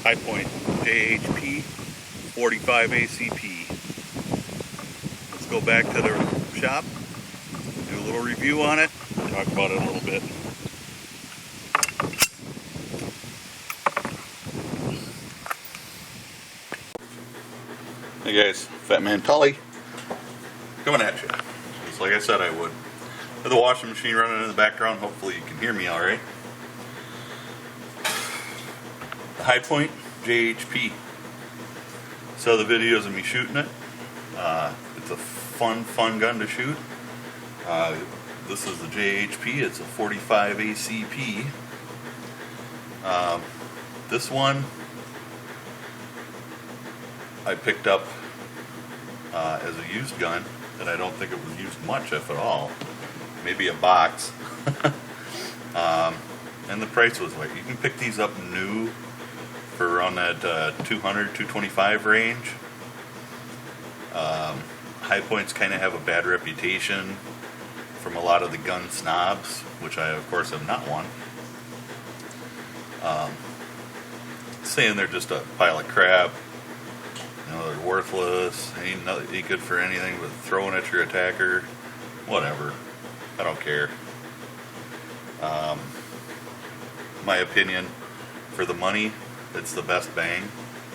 HiPoint JHP 45 ACP. Let's go back to the shop, do a little review on it, talk about it a little bit. Hey guys, Fat Man Tully coming at you, just like I said I would. With the washing machine running in the background, hopefully you can hear me alright. The HiPoint JHP. So the videos of me shooting it. It's a fun gun to shoot. This is the JHP. It's a 45 ACP. This one I picked up as a used gun, and I don't think it was used much, if at all. Maybe a box. And the price was right. You can pick these up new for around that 200, 225 range. HiPoints kind of have a bad reputation from a lot of the gun snobs, which I of course am not one. Saying they're just a pile of crap, you know, they're worthless, ain't good for anything but throwing at your attacker, whatever. I don't care. My opinion, for the money, it's the best bang,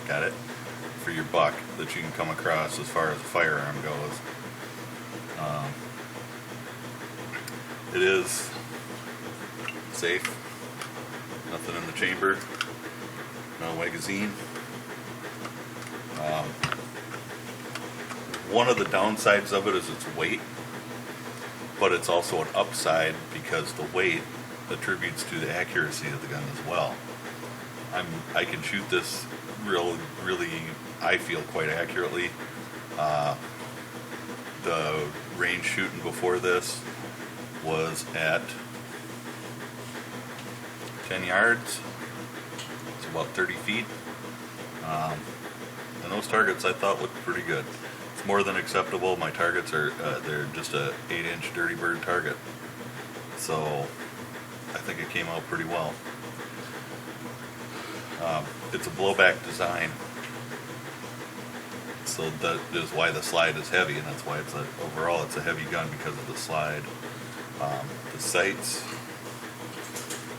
got it, for your buck that you can come across as far as a firearm goes. It is safe, nothing in the chamber, no magazine. One of the downsides of it is its weight, but it's also an upside because the weight attributes to the accuracy of the gun as well. I can shoot this really, I feel, quite accurately. The range shooting before this was at 10 yards. It's about 30 feet. And those targets I thought looked pretty good. It's more than acceptable. My targets are they're just a 8-inch Dirty Bird target. So I think it came out pretty well. It's a blowback design, so that is why the slide is heavy, and that's why overall it's a heavy gun, because of the slide. The sights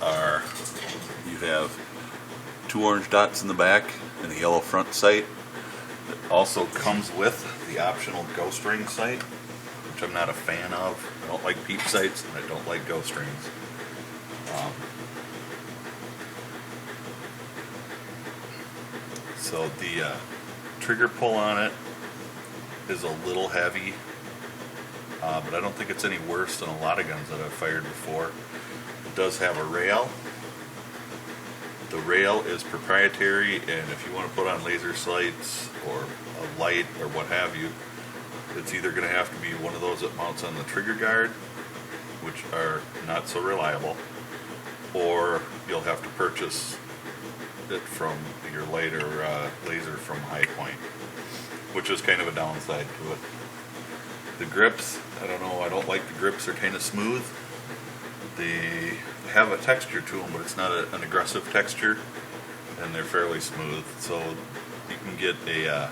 are, you have 2 orange dots in the back and the yellow front sight. It also comes with the optional ghost ring sight, which I'm not a fan of. I don't like peep sights, and I don't like ghost rings. So the trigger pull on it is a little heavy, but I don't think it's any worse than a lot of guns that I've fired before. It does have a rail. The rail is proprietary, and if you want to put on laser sights or a light or what have you, it's either going to have to be one of those that mounts on the trigger guard, which are not so reliable, or you'll have to purchase it from your later laser from HiPoint, which is kind of a downside to it. The grips, I don't know, I don't like the grips. They're kind of smooth. They have a texture to them, but it's not an aggressive texture, and they're fairly smooth. So you can get a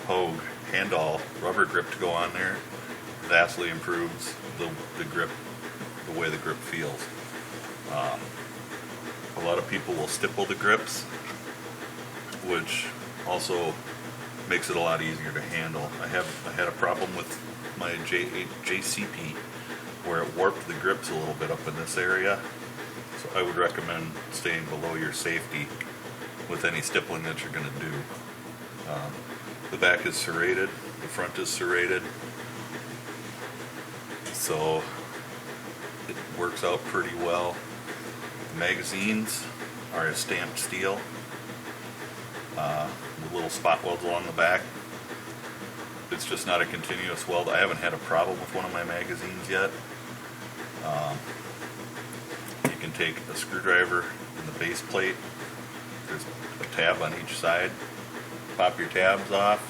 Hogue Handall rubber grip to go on there. Vastly improves the grip, the way the grip feels. A lot of people will stipple the grips, which also makes it a lot easier to handle. I had a problem with my JCP where it warped the grips a little bit up in this area, so I would recommend staying below your safety with any stippling that you're going to do. The back is serrated, the front is serrated, so it works out pretty well. The magazines are a stamped steel with little spot welds along the back. It's just not a continuous weld. I haven't had a problem with one of my magazines yet. You can take a screwdriver in the base plate. There's a tab on each side. Pop your tabs off,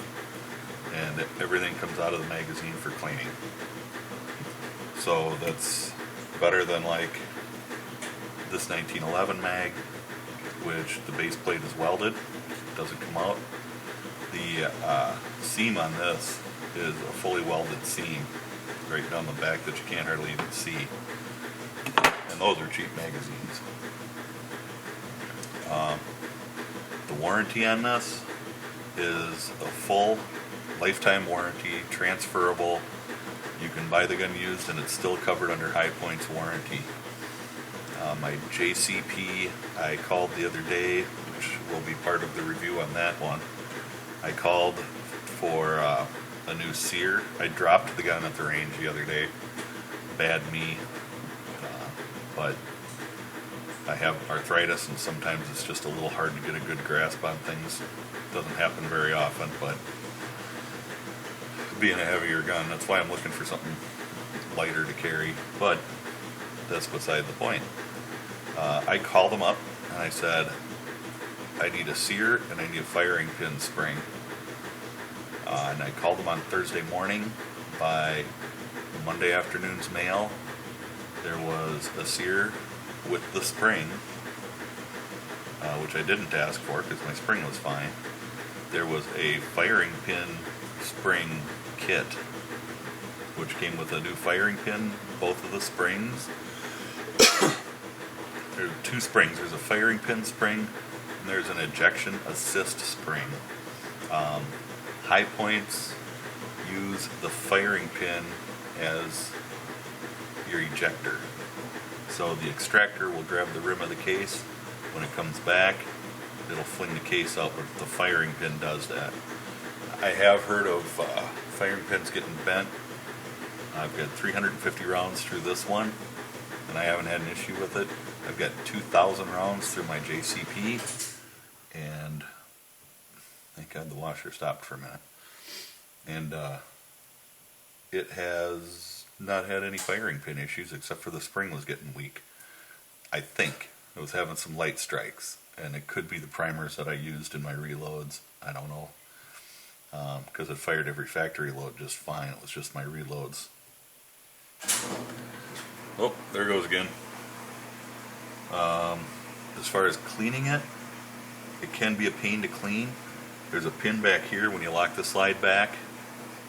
and everything comes out of the magazine for cleaning. So that's better than like this 1911 mag, which the base plate is welded, doesn't come out. The seam on this is a fully welded seam right down the back that you can't hardly even see. And those are cheap magazines. The warranty on this is a full lifetime warranty, transferable. You can buy the gun used and it's still covered under HiPoint's warranty. My JCP, I called the other day, which will be part of the review on that one. I called for a new sear. I dropped the gun at the range the other day. Bad me. But I have arthritis and sometimes it's just a little hard to get a good grasp on things. Doesn't happen very often, but being a heavier gun, that's why I'm looking for something lighter to carry, but that's beside the point. I called them up and I said, I need a sear and I need a firing pin spring. And I called them on Thursday morning. By Monday afternoon's mail, there was a sear with the spring, which I didn't ask for because my spring was fine. There was a firing pin spring kit, which came with a new firing pin, both of the springs. There are two springs. There's a firing pin spring and there's an ejection assist spring. HiPoints use the firing pin as your ejector. So the extractor will grab the rim of the case. When it comes back, it'll fling the case out, but the firing pin does that. I have heard of firing pins getting bent. I've got 350 rounds through this one, and I haven't had an issue with it. I've got 2,000 rounds through my JCP, and thank God the washer stopped for a minute. And it has not had any firing pin issues except for the spring was getting weak. I think it was having some light strikes, and it could be the primers that I used in my reloads. I don't know, because it fired every factory load just fine. It was just my reloads. Oh, there it goes again. As far as cleaning it, it can be a pain to clean. There's a pin back here when you lock the slide back,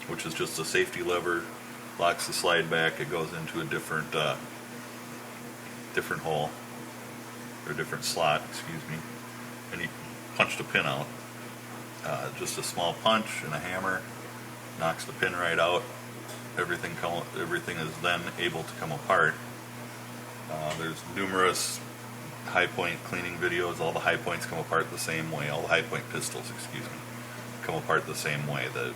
which is just a safety lever. Locks the slide back. It goes into a different hole, or different slot, excuse me, and you punch the pin out. Just a small punch and a hammer knocks the pin right out. Everything is then able to come apart. There's numerous HiPoint cleaning videos. All the HiPoints come apart the same way. All the HiPoint pistols, excuse me, come apart the same way. The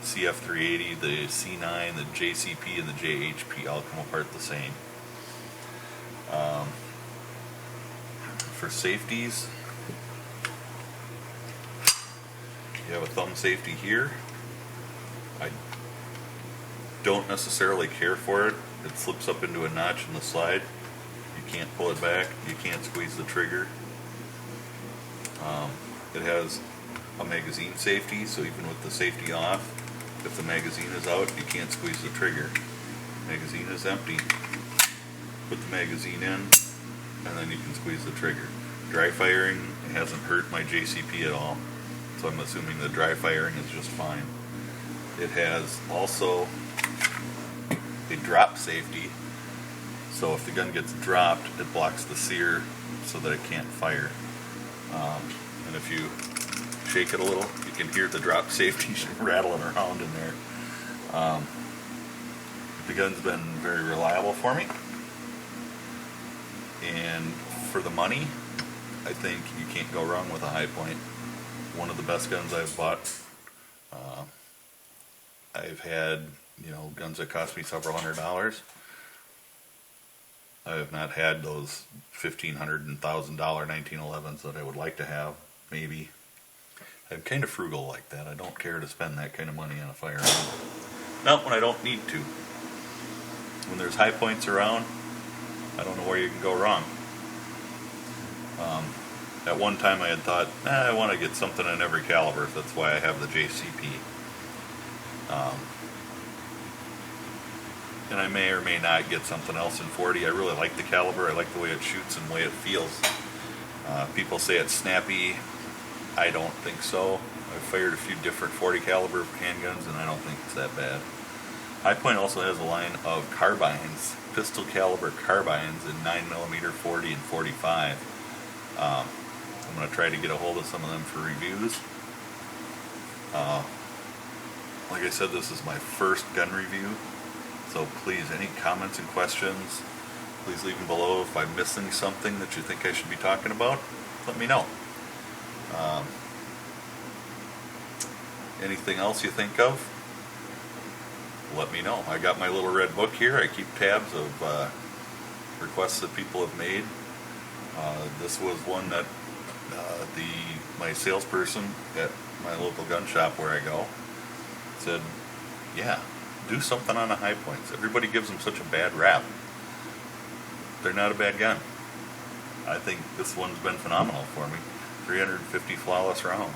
CF380, the C9, the JCP, and the JHP all come apart the same. For safeties, you have a thumb safety here. I don't necessarily care for it. It slips up into a notch in the slide. You can't pull it back. You can't squeeze the trigger. It has a magazine safety, so even with the safety off, if the magazine is out, you can't squeeze the trigger. Magazine is empty. Put the magazine in, and then you can squeeze the trigger. Dry firing hasn't hurt my JCP at all, so I'm assuming the dry firing is just fine. It has also a drop safety, so if the gun gets dropped, it blocks the sear so that it can't fire. And if you shake it a little, you can hear the drop safety rattling around in there. The gun's been very reliable for me, and for the money, I think you can't go wrong with a HiPoint. One of the best guns I've bought. I've had, guns that cost me several $100s. I have not had those $1,500 and $1,000 1911s that I would like to have. Maybe. I'm kind of frugal like that. I don't care to spend that kind of money on a firearm. Not when I don't need to. When there's HiPoints around, I don't know where you can go wrong. At one time I had thought, I want to get something in every caliber. That's why I have the JCP. And I may or may not get something else in .40. I really like the caliber. I like the way it shoots and the way it feels. People say it's snappy. I don't think so. I've fired a few different 40 caliber handguns and I don't think it's that bad. HiPoint also has a line of carbines, pistol caliber carbines in 9mm, 40, and 45. I'm going to try to get a hold of some of them for reviews. Like I said, this is my first gun review, so please, any comments and questions, please leave them below. If I'm missing something that you think I should be talking about, let me know. Anything else you think of, let me know. I got my little red book here. I keep tabs of requests that people have made. This was one that my salesperson at my local gun shop where I go said, yeah, do something on the HiPoints. Everybody gives them such a bad rap. They're not a bad gun. I think this one's been phenomenal for me. 350 flawless rounds.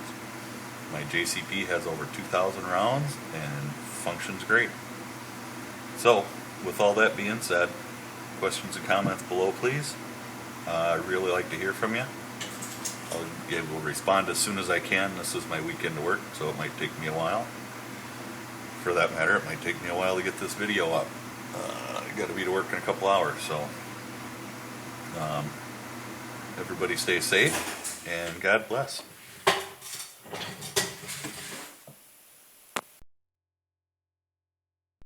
My JCP has over 2,000 rounds and functions great. So, with all that being said, questions and comments below, please. I'd really like to hear from you. I will respond as soon as I can. This is my weekend to work, so it might take me a while. For that matter, it might take me a while to get this video up. I got to be to work in a couple hours, so everybody stay safe and God bless.